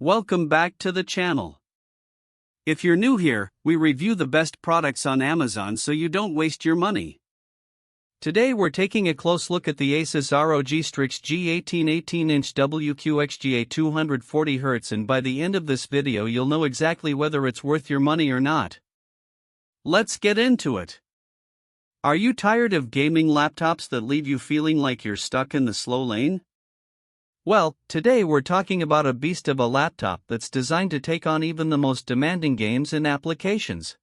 Welcome back to the channel. If you're new here, we review the best products on Amazon so you don't waste your money. Today we're taking a close look at the ASUS ROG Strix G18 18-inch WQXGA 240Hz, and by the end of this video you'll know exactly whether it's worth your money or not. Let's get into it. Are you tired of gaming laptops that leave you feeling like you're stuck in the slow lane? Well, today we're talking about a beast of a laptop that's designed to take on even the most demanding games and applications.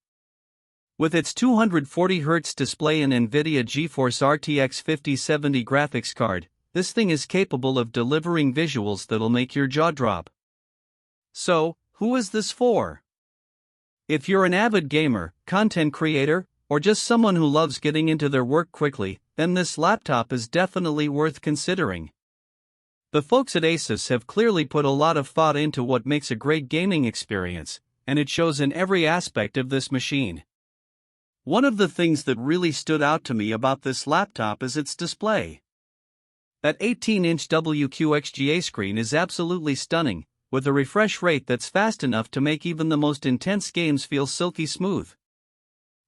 With its 240Hz display and NVIDIA GeForce RTX 5070 graphics card, this thing is capable of delivering visuals that'll make your jaw drop. So, who is this for? If you're an avid gamer, content creator, or just someone who loves getting into their work quickly, then this laptop is definitely worth considering. The folks at ASUS have clearly put a lot of thought into what makes a great gaming experience, and it shows in every aspect of this machine. One of the things that really stood out to me about this laptop is its display. That 18-inch WQXGA screen is absolutely stunning, with a refresh rate that's fast enough to make even the most intense games feel silky smooth.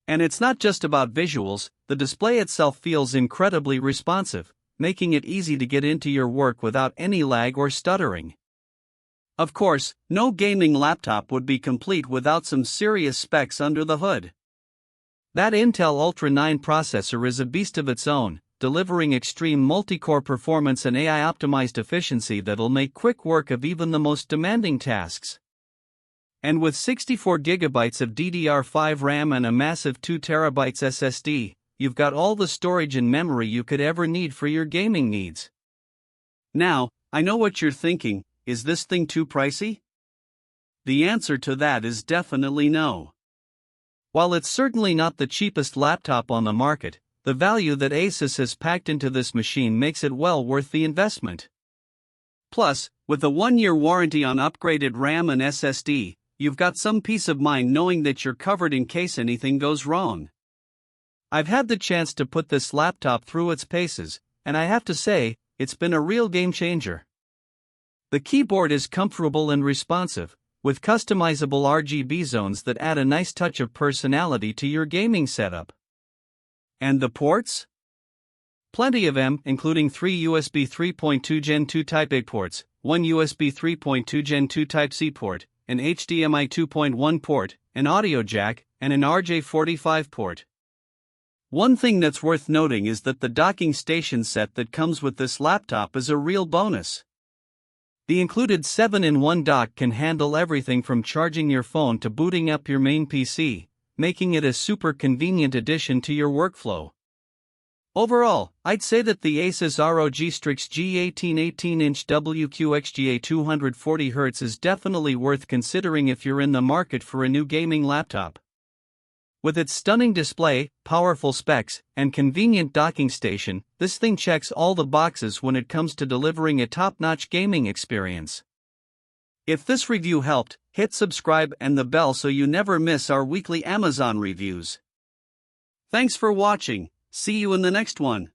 And it's not just about visuals, the display itself feels incredibly responsive, making it easy to get into your work without any lag or stuttering. Of course, no gaming laptop would be complete without some serious specs under the hood. That Intel Ultra 9 processor is a beast of its own, delivering extreme multi-core performance and AI-optimized efficiency that'll make quick work of even the most demanding tasks. And with 64GB of DDR5 RAM and a massive 2TB SSD, you've got all the storage and memory you could ever need for your gaming needs. Now, I know what you're thinking, is this thing too pricey? The answer to that is definitely no. While it's certainly not the cheapest laptop on the market, the value that ASUS has packed into this machine makes it well worth the investment. Plus, with a 1-year warranty on upgraded RAM and SSD, you've got some peace of mind knowing that you're covered in case anything goes wrong. I've had the chance to put this laptop through its paces, and I have to say, it's been a real game changer. The keyboard is comfortable and responsive, with customizable RGB zones that add a nice touch of personality to your gaming setup. And the ports? Plenty of them, including 3 USB 3.2 Gen 2 Type-A ports, 1 USB 3.2 Gen 2 Type-C port, an HDMI 2.1 port, an audio jack, and an RJ45 port. One thing that's worth noting is that the docking station set that comes with this laptop is a real bonus. The included 7-in-1 dock can handle everything from charging your phone to booting up your main PC, making it a super convenient addition to your workflow. Overall, I'd say that the ASUS ROG Strix G18 18-inch WQXGA 240Hz is definitely worth considering if you're in the market for a new gaming laptop. With its stunning display, powerful specs, and convenient docking station, this thing checks all the boxes when it comes to delivering a top-notch gaming experience. If this review helped, hit subscribe and the bell so you never miss our weekly Amazon reviews. Thanks for watching, see you in the next one.